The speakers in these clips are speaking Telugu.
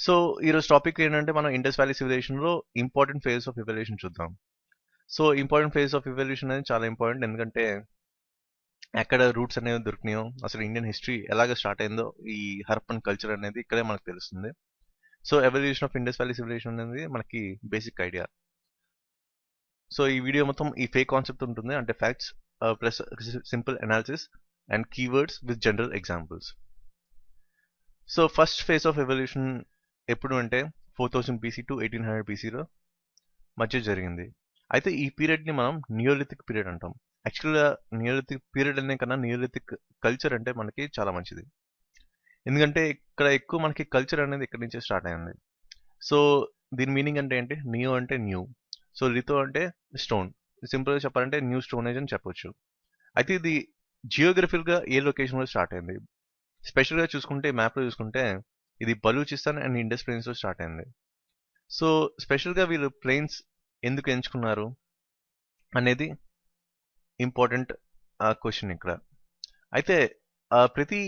సో ఈరోజు టాపిక్ ఏంటంటే మనం ఇండస్ వ్యాలీ సివిలైజేషన్లో ఇంపార్టెంట్ ఫేజ్ ఆఫ్ ఇవల్యూషన్ చూద్దాం. So important phase of evolution అనేది చాలా ఇంపార్టెంట్, ఎందుకంటే ఎక్కడ రూట్స్ అనేవి దొరికినాయో, అసలు ఇండియన్ హిస్టరీ ఎలాగ స్టార్ట్ అయిందో, ఈ హరప్పన్ కల్చర్ అనేది ఇక్కడే మనకు తెలుస్తుంది. So evolution of Indus valley civilization అనేది మనకి బేసిక్ ఐడియా. సో ఈ వీడియో మొత్తం ఈ ఫేక్ కాన్సెప్ట్ ఉంటుంది, అంటే facts plus simple analysis and keywords with general examples. So first phase of evolution ఎప్పుడు అంటే 4000 బీసీ టు 1800 బీసీలో మధ్య జరిగింది. అయితే ఈ పీరియడ్ని మనం నియోలిథిక్ పీరియడ్ అంటాం. యాక్చువల్గా నియోలిథిక్ పీరియడ్ అనే కన్నా నియోలిథిక్ కల్చర్ అంటే మనకి చాలా మంచిది, ఎందుకంటే ఇక్కడ ఎక్కువ మనకి కల్చర్ అనేది ఇక్కడి నుంచే స్టార్ట్ అయింది. సో దీని మీనింగ్ అంటే ఏంటి? నియో అంటే న్యూ, సో లిథో అంటే స్టోన్. సింపుల్గా చెప్పాలంటే న్యూ స్టోనేజ్ అని చెప్పొచ్చు. అయితే ఇది జియోగ్రఫికల్గా ఏ లొకేషన్లో స్టార్ట్ అయింది? స్పెషల్గా చూసుకుంటే మ్యాప్లో చూసుకుంటే ఇది బలూచిస్తాన్ అండ్ ఇండస్ ప్లేన్స్లో స్టార్ట్ అయింది. సో స్పెషల్గా వీళ్ళు ప్లేన్స్ ఎందుకు ఎంచుకున్నారు అనేది ఇంపార్టెంట్ క్వశ్చన్ ఇక్కడ. అయితే ప్రతి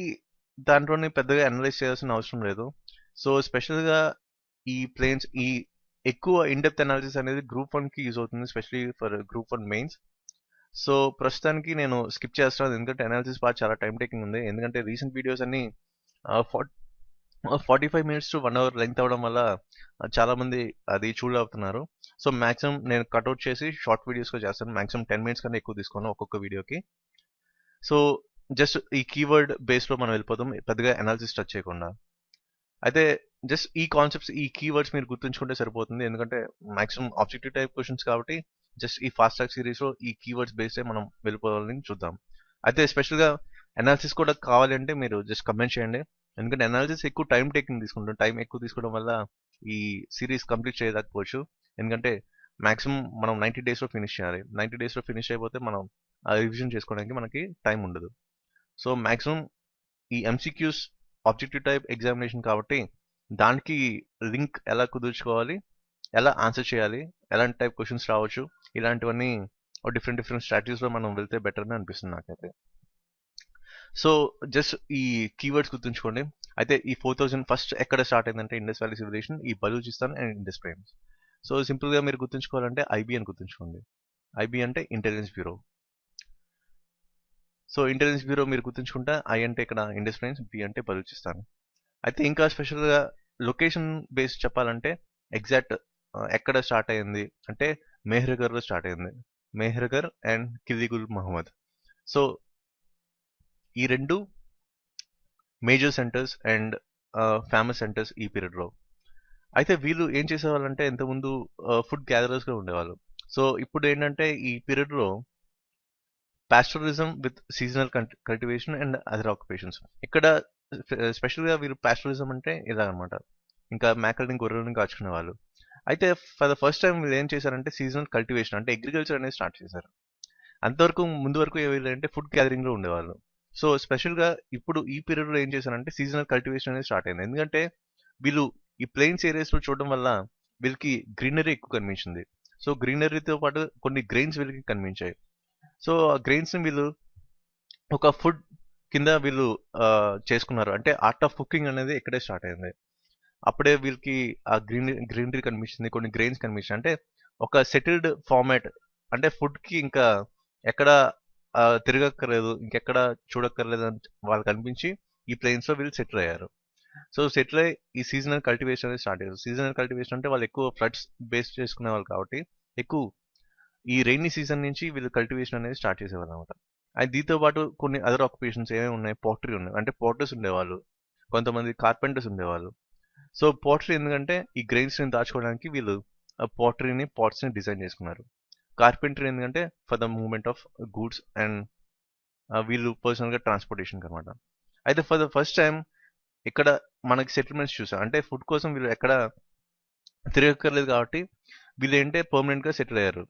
దాంట్లోనే పెద్దగా అనలైజ్ చేయాల్సిన అవసరం లేదు. సో స్పెషల్గా ఈ ప్లేన్స్ ఈ ఎక్కువ ఇన్డెప్త్ అనాలిసిస్ అనేది గ్రూప్ 1కి యూజ్ అవుతుంది, specially for group 1 mains. So ప్రస్తుతానికి నేను స్కిప్ చేస్తున్నాను, ఎందుకంటే అనాలిసిస్ పార్ట్ చాలా టైం టేకింగ్ ఉంది. ఎందుకంటే రీసెంట్ వీడియోస్ అన్ని 45 మినిట్స్ టు 1 అవర్ లెంగ్త్ అవ్వడం వల్ల చాలా మంది అది చూడవుతున్నారు. సో మాక్సిమం నేను కట్అవుట్ చేసి షార్ట్ వీడియోస్గా చేస్తాను. మాక్సిమం 10 మినిట్స్ కన్నా ఎక్కువ తీసుకోను ఒక్కొక్క వీడియోకి. సో జస్ట్ ఈ కీవర్డ్ బేస్లో మనం వెళ్ళిపోతాం, పెద్దగా అనాలిసిస్ టచ్ చేయకుండా. అయితే జస్ట్ ఈ కాన్సెప్ట్స్, ఈ కీవర్డ్స్ మీరు గుర్తుంచుకుంటే సరిపోతుంది, ఎందుకంటే మాక్సిమం ఆబ్జెక్టివ్ టైప్ క్వశ్చన్స్ కాబట్టి జస్ట్ ఈ ఫాస్ట్ ట్రాక్ సిరీస్లో ఈ కీవర్డ్స్ బేస్డే మనం వెళ్ళిపోవాలని చూద్దాం. అయితే స్పెషల్గా అనాలిసిస్ కూడా కావాలంటే మీరు జస్ట్ కమెంట్ చేయండి, ఎందుకంటే అనాలిసిస్ ఎక్కువ టైం టేకింగ్ తీసుకుంటాం. టైం ఎక్కువ తీసుకోవడం వల్ల ఈ సిరీస్ కంప్లీట్ చేయలేకపోవచ్చు, ఎందుకంటే మాక్సిమం మనం 90 డేస్లో ఫినిష్ చేయాలి. 90 డేస్లో ఫినిష్ అయిపోతే మనం రివిజన్ చేసుకోవడానికి మనకి టైం ఉండదు. సో మాక్సిమం ఈ ఎంసీక్యూస్ ఆబ్జెక్టివ్ టైప్ ఎగ్జామినేషన్ కాబట్టి దానికి లింక్ ఎలా కుదుర్చుకోవాలి, ఎలా ఆన్సర్ చేయాలి, ఎలాంటి టైప్ క్వశ్చన్స్ రావచ్చు, ఇలాంటివన్నీ డిఫరెంట్ డిఫరెంట్ స్ట్రాటజీస్లో మనం వెళ్తే బెటర్ అని అనిపిస్తుంది నాకైతే. సో జస్ట్ ఈ కీవర్డ్స్ గుర్తుంచుకోండి. అయితే ఈ 4000 ఫస్ట్ ఎక్కడ స్టార్ట్ అయిందంటే ఇండస్ వ్యాలీ సివిలైజేషన్ ఈ Baluchistan and Indus plains. So సింపుల్గా మీరు గుర్తుంచుకోవాలంటే ఐబీ అని గుర్తుంచుకోండి. ఐబీ అంటే intelligence bureau. So intelligence bureau మీరు గుర్తుంచుకుంటే ఐ అంటే ఇక్కడ ఇండస్ ప్లేన్స్, బి అంటే బలూచిస్తాన్. అయితే ఇంకా స్పెషల్గా లొకేషన్ బేస్ చెప్పాలంటే ఎగ్జాక్ట్ ఎక్కడ స్టార్ట్ అయింది అంటే మెహ్రగర్లో స్టార్ట్ అయింది. మెహ్రగర్ అండ్ కిలిగుల్ మహమ్మద్. సో ఈ రెండు major centres and famous centres ఈ పీరియడ్లో. అయితే వీళ్ళు ఏం చేసేవాళ్ళంటే ఇంతకుముందు ఫుడ్ గ్యాదరర్స్గా ఉండేవాళ్ళు. సో ఇప్పుడు ఏంటంటే ఈ పీరియడ్లో pastoralism with seasonal cultivation and other occupations. ఇక్కడ స్పెషల్గా వీళ్ళు పాస్టరలిజం అంటే ఇలా అనమాట, ఇంకా మేకల్ని గొర్రెలను కాచుకునే వాళ్ళు. అయితే ఫర్ ద ఫస్ట్ టైం వీళ్ళు ఏం చేశారంటే సీజనల్ కల్టివేషన్ అంటే అగ్రికల్చర్ అనేది స్టార్ట్ చేశారు. అంతవరకు ముందు వరకు వీళ్ళంటే ఫుడ్ గ్యాదరింగ్లో ఉండేవాళ్ళు. సో స్పెషల్గా ఇప్పుడు ఈ పీరియడ్లో ఏం చేశారంటే సీజనల్ కల్టివేషన్ అనేది స్టార్ట్ అయింది, ఎందుకంటే వీళ్ళు ఈ ప్లెయిన్స్ ఏరియాస్లో చూడడం వల్ల వీళ్ళకి గ్రీనరీ ఎక్కువ కనిపించింది. సో గ్రీనరీతో పాటు కొన్ని గ్రెయిన్స్ వీళ్ళకి కనిపించాయి. సో ఆ గ్రెయిన్స్ని వీళ్ళు ఒక ఫుడ్ కింద వీళ్ళు చేసుకున్నారు. అంటే ఆర్ట్ ఆఫ్ కుకింగ్ అనేది ఇక్కడే స్టార్ట్ అయింది. అప్పుడే వీళ్ళకి ఆ గ్రీనరీ కనిపించింది, కొన్ని గ్రెయిన్స్ కనిపించాయి. అంటే ఒక సెటిల్డ్ ఫార్మాట్, అంటే ఫుడ్కి ఇంకా ఎక్కడ తిరగక్కర్లేదు, ఇంకెక్కడ చూడక్కర్లేదు అని వాళ్ళకి అనిపించి ఈ ప్లేన్స్లో వీళ్ళు సెటిల్ అయ్యారు. సో సెటిల్ అయ్యి ఈ సీజనల్ కల్టివేషన్ అనేది స్టార్ట్ అయ్యారు. సీజనల్ కల్టివేషన్ అంటే వాళ్ళు ఎక్కువ ఫ్లడ్స్ బేస్ చేసుకునే వాళ్ళు కాబట్టి ఎక్కువ ఈ రెయినీ సీజన్ నుంచి వీళ్ళు కల్టివేషన్ అనేది స్టార్ట్ చేసేవాళ్ళు అనమాట. అది దీంతో పాటు కొన్ని అదర్ ఆక్యుపేషన్స్ ఏమేమి ఉన్నాయి, పోట్రీ ఉన్నాయి, అంటే పోర్టర్స్ ఉండేవాళ్ళు, కొంతమంది కార్పెంటర్స్ ఉండేవాళ్ళు. సో పోట్రీ ఎందుకంటే ఈ గ్రెయిన్స్ని దాచుకోవడానికి వీళ్ళు పోట్రీని పాట్స్ని డిజైన్ చేసుకున్నారు. కార్పెంటరీ ఎందుకంటే for the movement of goods and వీళ్ళు పర్సనల్గా ట్రాన్స్పోర్టేషన్కి అనమాట. అయితే ఫర్ ద ఫస్ట్ టైం ఇక్కడ మనకి సెటిల్మెంట్స్ చూసాం, అంటే ఫుడ్ కోసం వీళ్ళు ఎక్కడ తిరగక్కర్లేదు కాబట్టి వీళ్ళు ఏంటంటే పర్మనెంట్గా సెటిల్ అయ్యారు.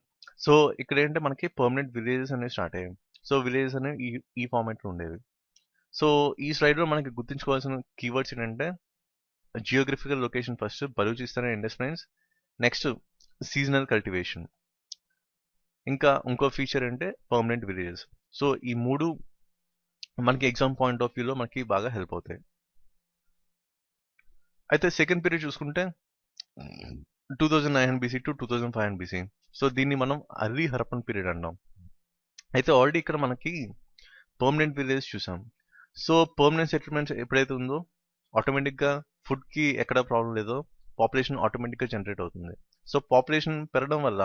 సో ఇక్కడ ఏంటంటే మనకి పర్మనెంట్ విలేజెస్ అనేవి స్టార్ట్ అయ్యాయి. సో విలేజెస్ అనేవి ఈ ఫార్మాట్లో ఉండేవి. సో ఈ స్లైడ్లో మనకి గుర్తుంచుకోవాల్సిన కీవర్డ్స్ ఏంటంటే geographical location first Baluchistan and Indus plains, next seasonal cultivation, ఇంకా ఇంకో ఫీచర్ అంటే పర్మనెంట్ విలేజెస్. సో ఈ మూడు మనకి ఎగ్జామ్ పాయింట్ ఆఫ్ వ్యూలో మనకి బాగా హెల్ప్ అవుతాయి. అయితే సెకండ్ పీరియడ్ చూసుకుంటే 2900 బీసీ టు 2500 బీసీ. సో దీన్ని మనం అర్లీ హరప్పన్ పీరియడ్ అంటాం. అయితే ఆల్రెడీ ఇక్కడ మనకి పర్మనెంట్ విలేజ్ చూసాం. సో పర్మనెంట్ సెటిల్మెంట్స్ ఎప్పుడైతే ఉందో ఆటోమేటిక్గా ఫుడ్కి ఎక్కడ ప్రాబ్లం లేదో పాపులేషన్ ఆటోమేటిక్గా జనరేట్ అవుతుంది. సో పాపులేషన్ పెరగడం వల్ల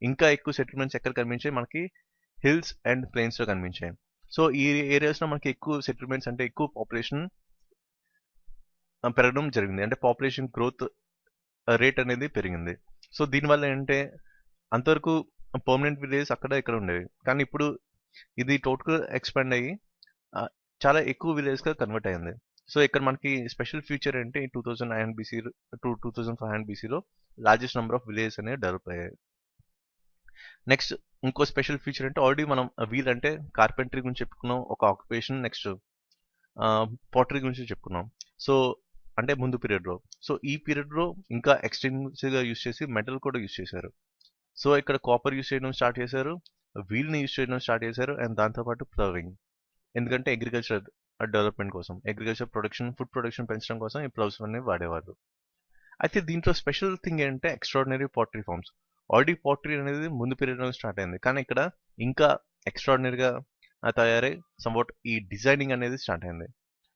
ఇంకా ఎక్కువ సెటిల్మెంట్స్ ఎక్కడ కనిపించాయి, మనకి హిల్స్ అండ్ ప్లెయిన్స్లో కనిపించాయి. సో ఈ ఏరియాస్లో మనకి ఎక్కువ సెటిల్మెంట్స్ అంటే ఎక్కువ పాపులేషన్ పెరగడం జరిగింది, అంటే పాపులేషన్ గ్రోత్ రేట్ అనేది పెరిగింది. సో దీనివల్ల ఏంటంటే అంతవరకు పర్మనెంట్ విలేజ్ అక్కడ ఇక్కడ ఉండేవి, కానీ ఇప్పుడు ఇది టోటల్ ఎక్స్పాండ్ అయ్యి ఆ, చాలా ఎక్కువ విలేజ్గా కన్వర్ట్ అయింది. సో ఇక్కడ మనకి స్పెషల్ ఫీచర్ ఏంటి, 2900 బీసీ టు 2500 బీసీలో లార్జెస్ట్ నెంబర్ ఆఫ్ విలేజ్ అనేవి డెవలప్ అయ్యాయి. నెక్స్ట్ ఇంకో స్పెషల్ ఫీచర్ అంటే ఆల్రెడీ మనం వీల్ అంటే కార్పెంటరీ గురించి చెప్పుకున్నాం ఒక ఆక్యుపేషన్. నెక్స్ట్ పాటరీ గురించి చెప్పుకున్నాం. సో అంటే ముందు పీరియడ్లో. సో ఈ పీరియడ్లో ఇంకా ఎక్స్టెన్సివ్గా యూస్ చేసి మెటల్ కూడా యూస్ చేశారు. సో ఇక్కడ కాపర్ యూస్ చేయడం స్టార్ట్ చేశారు, వీల్ని యూస్ చేయడం స్టార్ట్ చేశారు, అండ్ దాంతోపాటు ప్లవింగ్. ఎందుకంటే అగ్రికల్చర్ డెవలప్మెంట్ కోసం, అగ్రికల్చర్ ప్రొడక్షన్, ఫుడ్ ప్రొడక్షన్ పెంచడం కోసం ఈ ప్లవ్స్ అనేవి వాడేవారు. అయితే దీంట్లో స్పెషల్ థింగ్ ఏంటంటే extraordinary pottery forms. Already pottery అనేది ముందు పీరియడ్లో స్టార్ట్ అయింది, కానీ ఇక్కడ ఇంకా ఎక్స్ట్రాడినరీగా తయారై సంవాట్ ఈ డిజైనింగ్ అనేది స్టార్ట్ అయింది.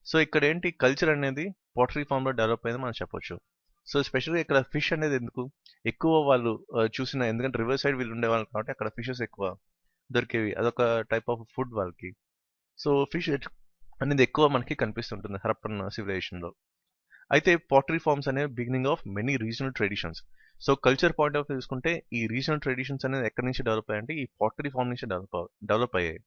సో ఇక్కడ ఏంటి కల్చర్ అనేది పాటరీ ఫామ్లో డెవలప్ అయింది మనం చెప్పొచ్చు. సో స్పెషల్గా ఇక్కడ ఫిష్ అనేది ఎందుకు ఎక్కువ వాళ్ళు చూసిన, ఎందుకంటే రివర్ సైడ్ వీళ్ళు ఉండేవాళ్ళు కాబట్టి అక్కడ ఫిషెస్ ఎక్కువ దొరికేవి, అదొక టైప్ ఆఫ్ ఫుడ్ వాళ్ళకి. సో ఫిష్ అనేది ఎక్కువ మనకి కనిపిస్తుంటుంది హరప్పన్ సివిలైజేషన్లో. అయితే పాటరీ ఫార్మ్స్ అనేవి beginning of many regional traditions. So culture point of తీసుకుంటే ఈ రీజనల్ ట్రెడిషన్స్ అనేది ఎక్కడి నుంచి డెవలప్ అయ్యాయంటే ఈ పాటరీ ఫార్మ్ నుంచి డెవలప్ అయ్యాయి.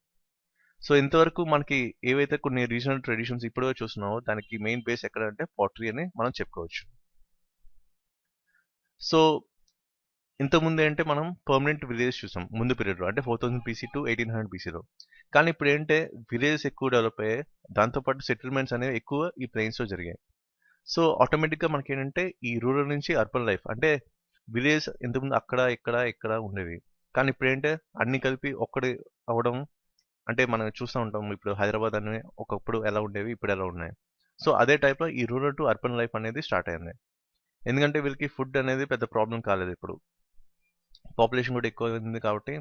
సో ఇంతవరకు మనకి ఏవైతే కొన్ని రీజనల్ ట్రెడిషన్స్ ఇప్పుడు చూస్తున్నామో దానికి మెయిన్ బేస్ ఎక్కడ అంటే పాటరీ అని మనం చెప్పుకోవచ్చు. సో ఇంతకుముందు ఏంటంటే మనం పర్మనెంట్ విలేజ్ చూసాం ముందు పీరియడ్లో, అంటే 4000 బీసీ టు 1800 బీసీలో. కానీ ఇప్పుడు ఏంటంటే విలేజెస్ ఎక్కువ డెవలప్ అయ్యాయి, దాంతోపాటు సెటిల్మెంట్స్ అనేవి ఎక్కువ ఈ ప్లెయిన్స్లో జరిగాయి. సో ఆటోమేటిక్గా మనకి ఏంటంటే ఈ రూరల్ నుంచి అర్బన్ లైఫ్, అంటే విలేజ్ ఇంతకుముందు అక్కడ ఇక్కడ ఇక్కడ ఉండేవి, కానీ ఇప్పుడు ఏంటంటే అన్ని కలిపి ఒక్కటి అవ్వడం. అంటే మనం చూస్తూ ఉంటాం ఇప్పుడు హైదరాబాద్ అనేవి ఒకప్పుడు ఎలా ఉండేవి, ఇప్పుడు ఎలా ఉన్నాయి. సో అదే టైప్లో ఈ రూరల్ టు అర్బన్ లైఫ్ అనేది స్టార్ట్ అయింది. ఎందుకంటే వీళ్ళకి ఫుడ్ అనేది పెద్ద ప్రాబ్లం కాలేదు, ఇప్పుడు పాపులేషన్ కూడా ఎక్కువ ఉంది కాబట్టి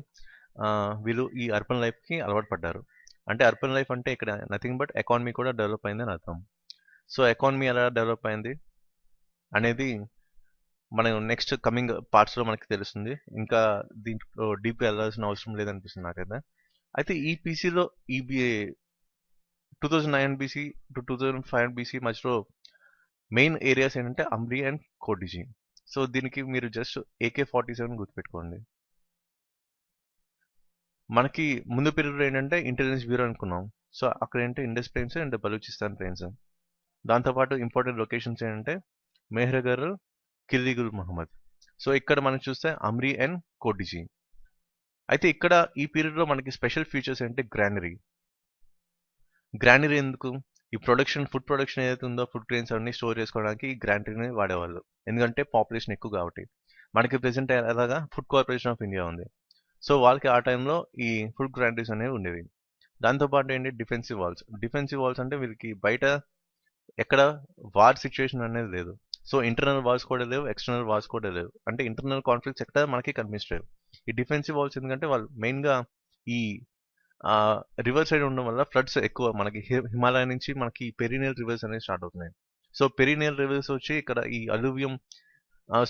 వీళ్ళు ఈ అర్బన్ లైఫ్కి అలవాటు పడ్డారు. అంటే అర్బన్ లైఫ్ అంటే ఇక్కడ నథింగ్ బట్ ఎకానమీ కూడా డెవలప్ అయింది అని అర్థం. సో ఎకానమీ ఎలా డెవలప్ అయింది అనేది మనం నెక్స్ట్ కమింగ్ పార్ట్స్లో మనకి తెలుస్తుంది. ఇంకా దీంట్లో డీప్ వెళ్ళాల్సిన అవసరం లేదనిపిస్తుంది నాకైతే. అయితే ఈ పీసీలో ఈ 2009 బీసీ టు 2005 బీసీ మధ్యలో మెయిన్ ఏరియాస్ ఏంటంటే అమ్రి అండ్ కోడిజీ. సో దీనికి మీరు జస్ట్ AK-47 గుర్తుపెట్టుకోండి. మనకి ముందు పీరియడ్ ఏంటంటే ఇంటెలిజెన్స్ బ్యూరో అనుకున్నాం. సో అక్కడ ఏంటంటే Indus plains and Balochistan plains. దాంతోపాటు ఇంపార్టెంట్ లొకేషన్స్ ఏంటంటే మెహ్రగర్, కిర్రీగుల్ మహమ్మద్. సో ఇక్కడ మనం చూస్తే అమ్రి అండ్ కోడిజీ. అయితే ఇక్కడ ఈ పీరియడ్లో మనకి స్పెషల్ ఫీచర్స్ ఏంటంటే గ్రానరీ. గ్రానరీ ఎందుకు, ఈ ప్రొడక్షన్ ఫుడ్ ప్రొడక్షన్ ఏదైతే ఉందో ఫుడ్ గ్రెయిన్స్ అన్ని స్టోర్ చేసుకోవడానికి ఈ గ్రానరీని వాడేవాళ్ళు, ఎందుకంటే పాపులేషన్ ఎక్కువ కాబట్టి. మనకి ప్రెసెంట్ ఎలాగా ఫుడ్ కార్పొరేషన్ ఆఫ్ ఇండియా ఉంది. సో వాళ్ళకి ఆ టైంలో ఈ ఫుడ్ గ్రానరీస్ అనేవి ఉండేవి. దాంతోపాటు ఏంటి డిఫెన్సివ్ వాల్స్. డిఫెన్సివ్ వాల్స్ అంటే వీళ్ళకి బయట ఎక్కడ వార్ సిచ్యువేషన్ అనేది లేదు. సో ఇంటర్నల్ వాల్స్ కూడా లేవు, ఎక్స్టర్నల్ వాల్స్ కూడా లేవు, అంటే ఇంటర్నల్ కాన్ఫ్లిక్ట్స్ ఎక్కడ మనకి కనిపించలేవు. ఈ డిఫెన్సివ్ వాల్స్ ఎందుకంటే వాళ్ళు మెయిన్గా ఈ రివర్ సైడ్ ఉండడం వల్ల ఫ్లడ్స్ ఎక్కువ మనకి హిమాలయ నుంచి మనకి పెరినియల్ రివర్స్ అనేవి స్టార్ట్ అవుతున్నాయి. సో పెరినియల్ రివర్స్ వచ్చి ఇక్కడ ఈ అలూవియం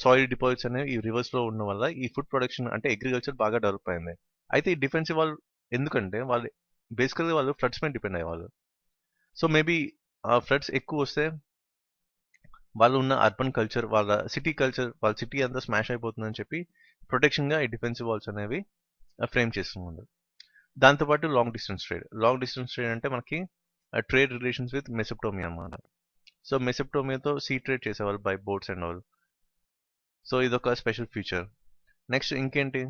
సాయిల్ డిపాజిట్స్ అనేవి ఈ రివర్స్లో ఉండడం వల్ల ఈ ఫుడ్ ప్రొడక్షన్ అంటే అగ్రికల్చర్ బాగా డెవలప్ అయింది. అయితే ఈ డిఫెన్సివ్ వాళ్ళు ఎందుకంటే వాళ్ళు బేసికల్గా వాళ్ళు ఫ్లడ్స్ మీద డిపెండ్ అయ్యేవాళ్ళు. సో మేబీ ఫ్లడ్స్ ఎక్కువ వస్తే వాళ్ళు ఉన్న అర్బన్ కల్చర్, వాళ్ళ సిటీ కల్చర్, వాళ్ళ సిటీ అంతా స్మాష్ అయిపోతుందని చెప్పి ప్రొటెక్షన్గా ఈ డిఫెన్సివ్ వాల్స్ అనేవి ఫ్రేమ్ చేస్తున్నారు. దాంతోపాటు long distance trade. Long distance trade అంటే మనకి ట్రేడ్ రిలేషన్స్ విత్ మెసోపోటేమియా అన్నమాట. సో మెసోపోటేమియాతో సీ ట్రేడ్ చేసేవాళ్ళు by boats and all. So ఇదొక స్పెషల్ ఫీచర్. నెక్స్ట్ ఇంకేంటి,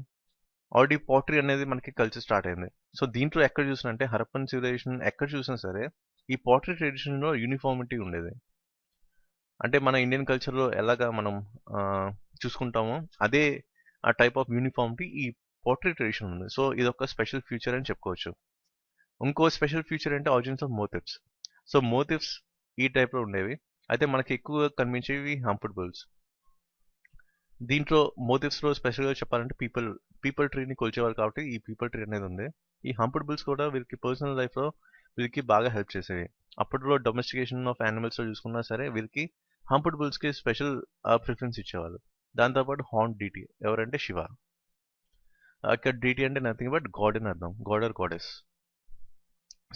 ఆల్రెడీ పాటరీ అనేది మనకి కల్చర్ స్టార్ట్ అయింది. సో దీంట్లో ఎక్కడ చూసినా అంటే హరప్పన్ సివిలైజేషన్ ఎక్కడ చూసినా సరే ఈ పాటరీ ట్రెడిషన్లో యూనిఫార్మిటీ ఉండేది. అంటే మన ఇండియన్ కల్చర్లో ఎలాగా మనం చూసుకుంటామో అదే ఆ టైప్ ఆఫ్ యూనిఫార్మిటీ ఈ పాటరీ ట్రెడిషన్ ఉంది. సో ఇదొక స్పెషల్ ఫీచర్ అని చెప్పుకోవచ్చు. ఇంకో స్పెషల్ ఫీచర్ అంటే origins of motives. So motives ఈ టైప్లో ఉండేవి. అయితే మనకి ఎక్కువగా కనిపించేవి హంప్డ్ బుల్స్. దీంట్లో మోటివ్స్లో స్పెషల్గా చెప్పాలంటే పీపుల్ ట్రీని కొలిచేవారు కాబట్టి ఈ పీపుల్ ట్రీ అనేది ఉంది. ఈ హంప్డ్ బుల్స్ కూడా వీరికి పర్సనల్ లైఫ్లో వీరికి బాగా హెల్ప్ చేసేవి. అప్పట్లో డొమెస్టికేషన్ ఆఫ్ యానిమల్స్లో చూసుకున్నా సరే వీరికి హంప్డ్ బుల్స్కి స్పెషల్ ప్రిఫరెన్స్ ఇచ్చేవాళ్ళు. దాంతోపాటు హార్న్ డీటీ ఎవరంటే శివ. ఇక్కడ డీటీ అంటే నథింగ్ బట్ గాడ్ అని అర్థం, గాడ్ ఆర్ గాడెస్.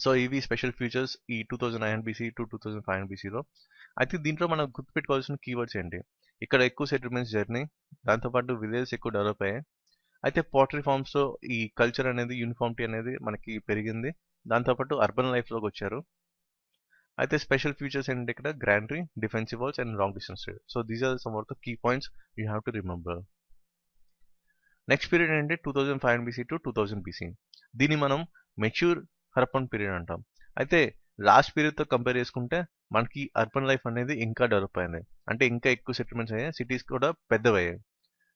సో ఇవి స్పెషల్ ఫీచర్స్ ఈ 2900 బీసీ టు 2500 బీసీలో. అయితే దీంట్లో మనం గుర్తుపెట్టుకోవాల్సిన కీవర్డ్స్ ఏంటి, ఇక్కడ ఎక్కువ సెటిల్మెంట్స్ జరిగినాయి, దాంతోపాటు విలేజెస్ ఎక్కువ డెవలప్ అయ్యాయి. అయితే పోట్రీ ఫార్మ్స్లో ఈ కల్చర్ అనేది యూనిఫామిటీ అనేది మనకి పెరిగింది, దాంతోపాటు అర్బన్ లైఫ్లోకి వచ్చారు. అయితే స్పెషల్ ఫీచర్స్ ఏంటంటే ఇక్కడ granary, defensive walls and long distance trade. So these are some of the key points you have to remember. Next period ఏంటంటే 2500 బీసీ టు 2000 బీసీ. దీన్ని మనం మెచ్యూర్ హరప్పన్ పీరియడ్ అంటాం. అయితే లాస్ట్ పీరియడ్తో కంపేర్ చేసుకుంటే మనకి అర్బన్ లైఫ్ అనేది ఇంకా డెవలప్ అయింది, అంటే ఇంకా ఎక్కువ సెటిల్మెంట్స్ అయ్యాయి, సిటీస్ కూడా పెద్దవయ్యాయి.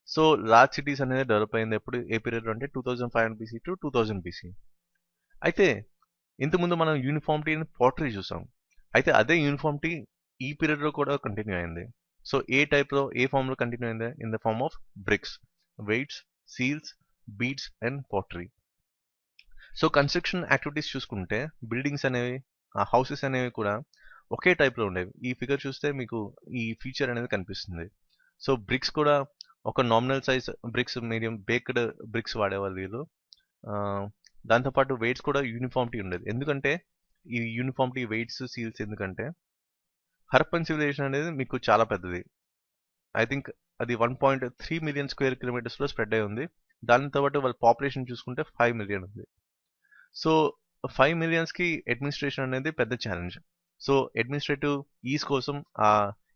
సో లార్జ్ సిటీస్ అనేది డెవలప్ అయింది ఎప్పుడు, ఏ పీరియడ్ అంటే 2500 బీసీ టు 2000 బీసీ. అయితే ఇంతకుముందు మనం యూనిఫామిటీ అని పోట్రీ చూసాం, అయితే అదే యూనిఫామిటీ ఈ పీరియడ్లో కూడా కంటిన్యూ అయింది. సో ఏ టైప్లో, ఏ ఫామ్లో కంటిన్యూ అయింది, in the form of bricks, weights, seals, beads and pottery. So construction activities చూసుకుంటే బిల్డింగ్స్ అనేవి, హౌసెస్ అనేవి కూడా ఒకే టైప్లో ఉండేవి. ఈ ఫిగర్ చూస్తే మీకు ఈ ఫీచర్ అనేది కనిపిస్తుంది. సో బ్రిక్స్ కూడా ఒక nominal size bricks, medium baked bricks వాడేవాళ్ళు వీళ్ళు. దాంతోపాటు వెయిట్స్ కూడా యూనిఫామిటీ ఉండేది. ఎందుకంటే ఈ యూనిఫామిటీ వెయిట్స్, సీల్స్ ఎందుకంటే హరప్పన్ సివిలైజేషన్ అనేది మీకు చాలా పెద్దది. ఐ థింక్ అది 1.3 మిలియన్ స్క్వేర్ కిలోమీటర్స్లో స్ప్రెడ్ అయి ఉంది. దానితో పాటు వాళ్ళ పాపులేషన్ చూసుకుంటే 5 మిలియన్ ఉంది. సో 5 మిలియన్స్కి అడ్మినిస్ట్రేషన్ అనేది పెద్ద ఛాలెంజ్. సో అడ్మినిస్ట్రేటివ్ ఈజ్ కోసం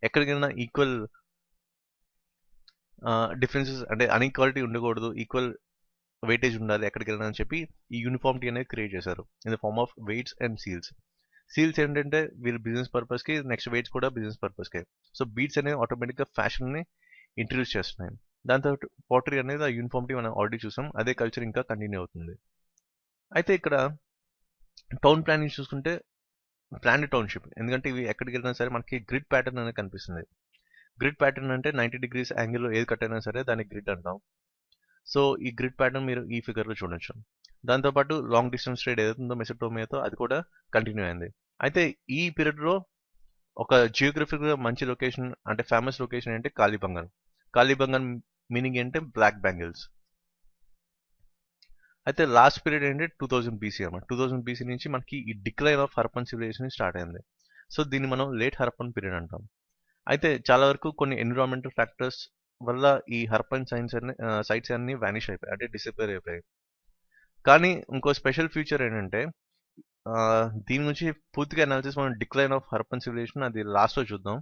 ఎక్కడికైనా ఈక్వల్ డిఫరెన్సెస్ అంటే అన్ఈక్వాలిటీ ఉండకూడదు, ఈక్వల్ వెయిటేజ్ ఉండాలి ఎక్కడికి అని చెప్పి ఈ యూనిఫామిటీ అనేది క్రియేట్ చేశారు in the form of weights and seals. Seals ఏంటంటే వీళ్ళు బిజినెస్ పర్పస్కి, నెక్స్ట్ వెయిట్స్ కూడా బిజినెస్ పర్పస్కి. సో బీట్స్ అనేవి ఆటోమేటిక్గా ఫ్యాషన్ని ఇంట్రడ్యూస్ చేస్తున్నాయి. దాంతో పోటరీ అనేది ఆ యూనిఫామిటీ మనం ఆల్రెడీ చూసాం, అదే కల్చర్ ఇంకా కంటిన్యూ అవుతుంది. అయితే ఇక్కడ టౌన్ ప్లానింగ్ చూసుకుంటే ప్లాన్డ్ టౌన్షిప్, ఎందుకంటే ఇవి ఎక్కడికి వెళ్ళినా సరే మనకి గ్రిడ్ ప్యాటర్న్ అనేది కనిపిస్తుంది. గ్రిడ్ ప్యాటర్న్ అంటే 90 డిగ్రీస్ యాంగిల్లో ఏది కట్ అయినా సరే దాన్ని గ్రిడ్ అంటాం. సో ఈ గ్రిడ్ ప్యాటర్న్ మీరు ఈ ఫిగర్లో చూడొచ్చు. దాంతోపాటు లాంగ్ డిస్టెన్స్ ట్రేడ్ ఏదైతుందో మెసోపోటేమియాతో అది కూడా కంటిన్యూ అయింది. అయితే ఈ పీరియడ్లో ఒక జియోగ్రఫిక్గా మంచి లొకేషన్ అంటే ఫేమస్ లొకేషన్ అంటే కాళీబంగన్. కాళీబంగన్ మీనింగ్ ఏంటంటే బ్లాక్ బ్యాంగిల్స్. అయితే లాస్ట్ పీరియడ్ ఏంటంటే 2000 బీసీ అన్నమాట. 2000 బీసీ నుంచి మనకి ఈ decline of Harappan civilization start అయింది. సో దీన్ని మనం లేట్ హరప్పన్ పీరియడ్ అంటాం. అయితే చాలా వరకు కొన్ని ఎన్విరాన్మెంటల్ ఫ్యాక్టర్స్ వల్ల ఈ హరప్పన్ సైట్స్ అన్ని వానిష్ అయిపోయాయి, అంటే డిసపేర్ అయిపోయాయి. కానీ ఇంకో స్పెషల్ ఫీచర్ ఏంటంటే దీని నుంచి పూర్తిగా అనాలిసిస్ మనం డిక్లైన్ ఆఫ్ హరప్పన్ సివిలైజేషన్ అది లాస్ట్లో చూద్దాం.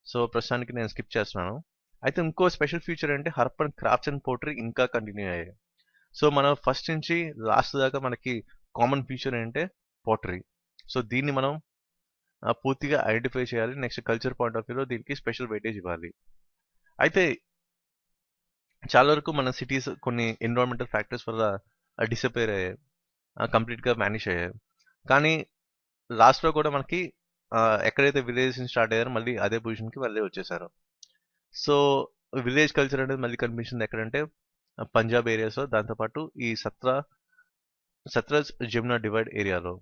సో ప్రస్తుతానికి నేను స్కిప్ చేస్తున్నాను. అయితే ఇంకో స్పెషల్ ఫీచర్ అంటే హరప్పన్ క్రాఫ్ట్స్ అండ్ పోట్రీ ఇంకా కంటిన్యూ అయ్యాయి. సో మనం ఫస్ట్ నుంచి లాస్ట్ దాకా మనకి కామన్ ఫీచర్ ఏంటంటే పోటరీ. సో దీన్ని మనం పూర్తిగా ఐడెంటిఫై చేయాలి. నెక్స్ట్ కల్చర్ పాయింట్ ఆఫ్ వ్యూలో దీనికి స్పెషల్ వెయిటేజ్ ఇవ్వాలి. అయితే చాలా వరకు మన సిటీస్ కొన్ని ఎన్విరాన్మెంటల్ ఫ్యాక్టర్స్ వల్ల డిసపేర్ అయ్యాయి, కంప్లీట్గా వానిష్ అయ్యాయి. కానీ లాస్ట్లో కూడా మనకి ఎక్కడైతే విలేజెస్ స్టార్ట్ అయ్యారో మళ్ళీ అదే పొజిషన్కి వాళ్ళే వచ్చేసారు. సో విలేజ్ కల్చర్ అనేది మళ్ళీ కనిపించింది ఎక్కడంటే పంజాబ్ ఏరియాస్లో, దాంతోపాటు ఈ సత్రజ్ జమునా డివైడ్ ఏరియాలో.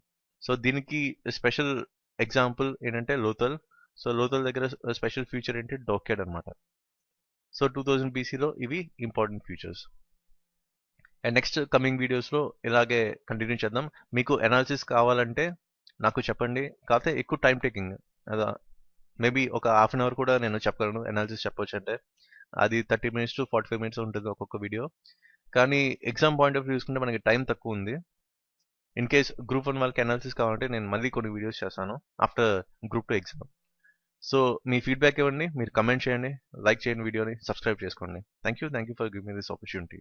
సో దీనికి స్పెషల్ ఎగ్జాంపుల్ ఏంటంటే లోథల్. సో లోథల్ దగ్గర స్పెషల్ ఫీచర్ ఏంటి డాక్యార్డ్ అనమాట. సో 2000 బీసీలో ఇవి important features. And next coming వీడియోస్లో ఇలాగే కంటిన్యూ చేద్దాం. మీకు అనాలిసిస్ కావాలంటే నాకు చెప్పండి, కాకపోతే ఎక్కువ టైం టేకింగ్, అదా మేబీ ఒక హాఫ్ అన్ అవర్ కూడా నేను చెప్పగలను అనాలిసిస్ చెప్పొచ్చు అంటే. అది 30 మినిట్స్ టు 45 మినిట్స్ ఉంటుంది ఒక్కొక్క వీడియో. కానీ ఎగ్జామ్ పాయింట్ ఆఫ్ వ్యూ చూసుకుంటే మనకి టైం తక్కువ ఉంది. ఇన్ కేస్ గ్రూప్ 1 వాళ్ళకి అనాలిసిస్ కావాలంటే నేను మళ్ళీ కొన్ని వీడియోస్ చేస్తాను ఆఫ్టర్ గ్రూప్ 2 ఎగ్జామ్. సో మీ ఫీడ్బ్యాక్ ఇవ్వండి, మీరు కమెంట్ చేయండి, లైక్ చేయండి, వీడియోని సబ్స్క్రైబ్ చేసుకోండి. Thank you for giving me this opportunity.